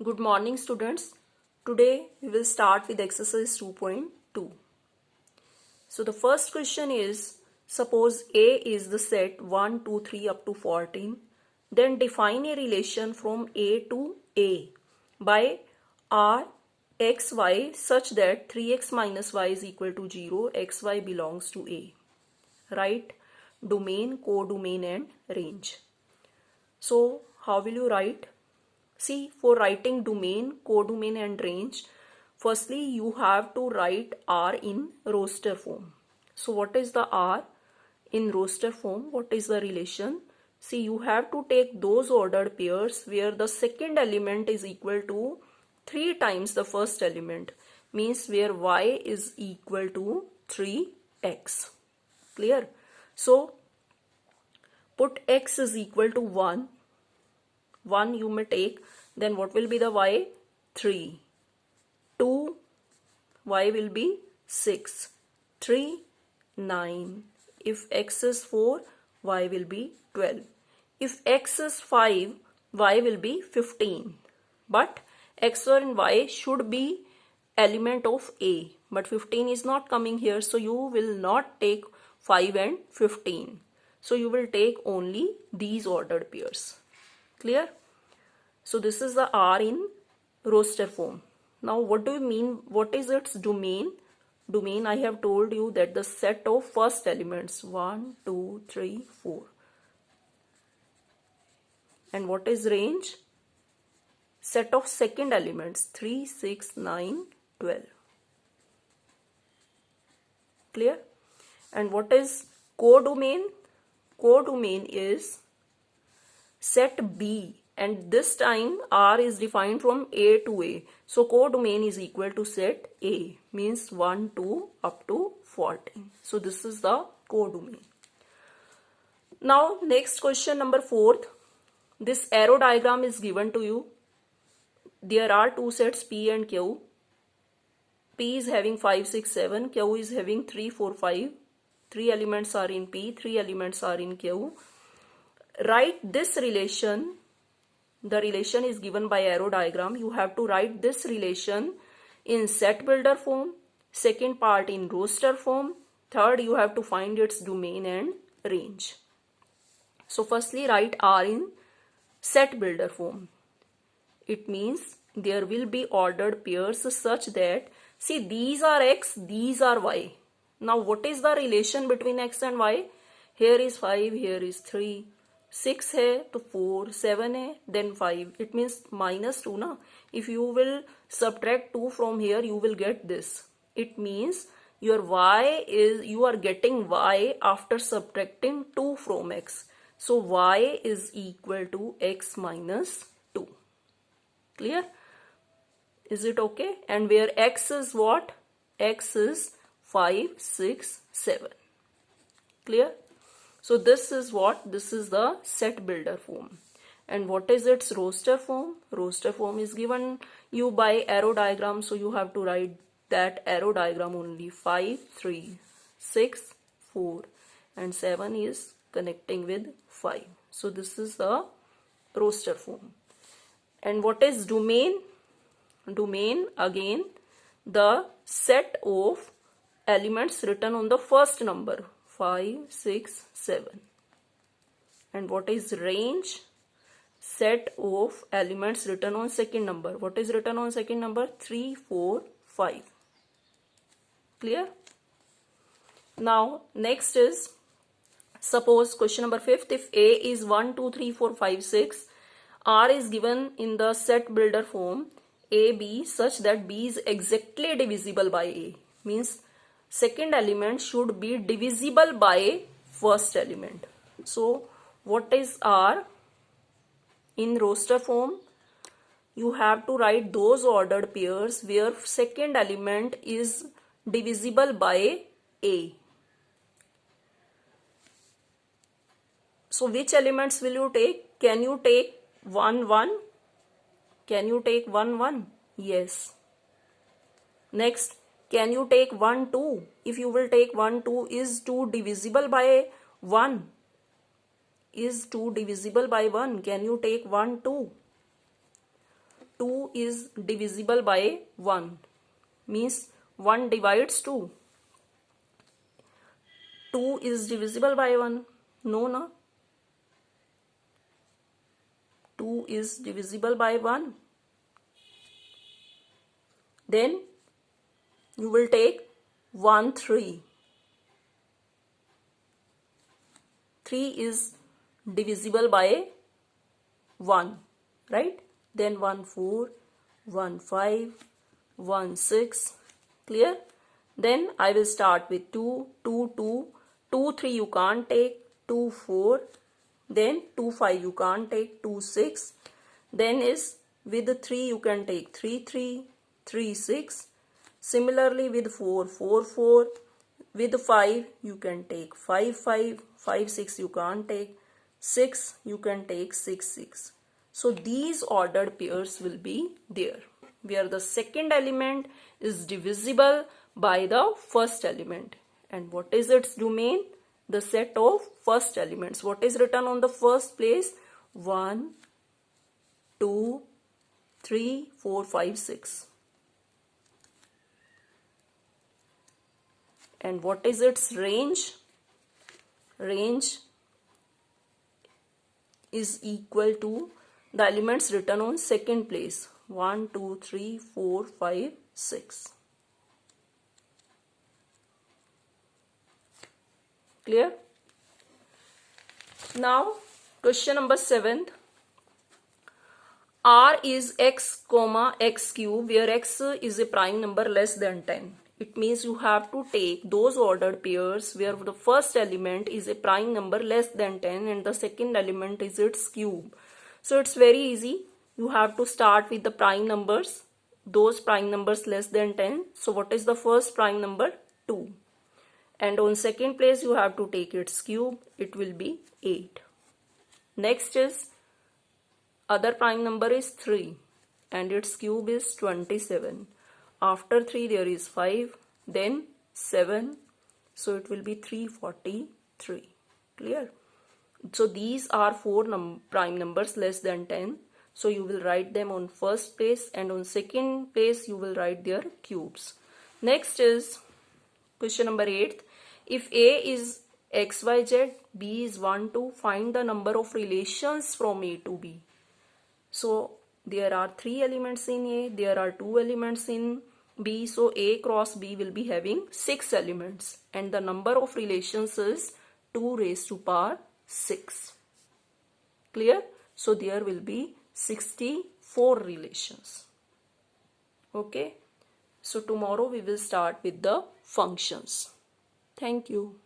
Good morning, students. Today we will start with exercise 2.2. So the first question is, suppose A is the set 1, 2, 3 up to 14. Then define a relation from A to A by R x y such that 3x minus y is equal to 0, xy belongs to A. Write domain, codomain and range. So how will you write? See, for writing domain, codomain and range, firstly you have to write R in roster form. So what is the R in roster form? What is the relation? See, you have to take those ordered pairs where the second element is equal to 3 times the first element, means where y is equal to 3x. Clear? So put x is equal to 1 you may take, then what will be the y? 3. 2, y will be 6. 3, 9. If x is 4, y will be 12. If x is 5, y will be 15. But x and y should be element of A. But 15 is not coming here, so you will not take 5 and 15. So you will take only these ordered pairs. Clear? So this is the R in roster form. Now what do you mean? What is its domain? Domain, I have told you that the set of first elements 1, 2, 3, 4. And what is range? Set of second elements 3, 6, 9, 12. Clear? And what is codomain? Codomain is set B. And this time R is defined from A to A. So codomain is equal to set A, means 1, 2 up to 14. So this is the codomain. Now next question number 4th. This arrow diagram is given to you. There are two sets P and Q. P is having 5, 6, 7. Q is having 3, 4, 5. 3 elements are in P, 3 elements are in Q. Write this relation. The relation is given by arrow diagram. You have to write this relation in set builder form. Second part in roster form. Third, you have to find its domain and range. So firstly write R in set builder form. It means there will be ordered pairs such that, see, these are x, these are y. Now what is the relation between x and y? Here is 5, here is 3. 6 है तो 4, 7 है then 5. It means minus 2 na. If you will subtract 2 from here, you will get this. It means your y is, you are getting y after subtracting 2 from x. So y is equal to x minus 2. Clear? Is it okay? And where x is what? X is 5, 6, 7. Clear? So this is what? This is the set builder form. And what is its roster form? Roster form is given you by arrow diagram. So you have to write that arrow diagram only. 5, 3, 6, 4 and 7 is connecting with 5. So this is the roster form. And what is domain? Domain, again, the set of elements written on the first number. 5, 6, 7. And what is range? Set of elements written on second number. What is written on second number? 3, 4, 5. Clear? Now next is, suppose question number 5th, if A is 1, 2, 3, 4, 5, 6, R is given in the set builder form AB such that B is exactly divisible by A. Means second element should be divisible by first element. So what is R in roster form? You have to write those ordered pairs where second element is divisible by A. So which elements will you take? Can you take 1, 1? Can you take 1, 1? Yes. Next, can you take 1, 2? If you will take 1, 2, is 2 divisible by 1? Is 2 divisible by 1? Can you take 1, 2? 2 is divisible by 1. Means 1 divides 2. 2 is divisible by 1. No, no. 2 is divisible by 1. Then you will take 1, 3. 3 is divisible by 1, right? Then 1, 4, 1, 5, 1, 6. Clear? Then I will start with 2, 2, 2. 2, 3 you can't take. 2, 4. Then 2, 5 you can't take. 2, 6. Then is with 3 you can take 3, 3, 3, 6. Similarly with 4, 4, 4. With 5 you can take 5, 5. 5, 6 you can't take. 6 you can take 6, 6. So these ordered pairs will be there, where the second element is divisible by the first element. And what is its domain? The set of first elements. What is written on the first place? 1, 2, 3, 4, 5, 6. And what is its range? Range is equal to the elements written on second place. 1, 2, 3, 4, 5, 6. Clear? Now question number 7. R is x comma x cube, where x is a prime number less than 10. It means you have to take those ordered pairs where the first element is a prime number less than 10 and the second element is its cube. So it's very easy. You have to start with the prime numbers, those prime numbers less than 10. So what is the first prime number? 2. And on second place you have to take its cube. It will be 8. Next is other prime number is 3 and its cube is 27. After 3 there is 5, then 7. So it will be 343. Clear? So these are 4 prime numbers less than 10. So you will write them on first place, and on second place you will write their cubes. Next is question number 8. If A is x, y, z, B is 1, 2, find the number of relations from A to B. So there are 3 elements in A, there are 2 elements in B. So A cross B will be having 6 elements, and the number of relations is 2 raised to power 6. Clear? So there will be 64 relations. Okay. So tomorrow we will start with the functions. Thank you.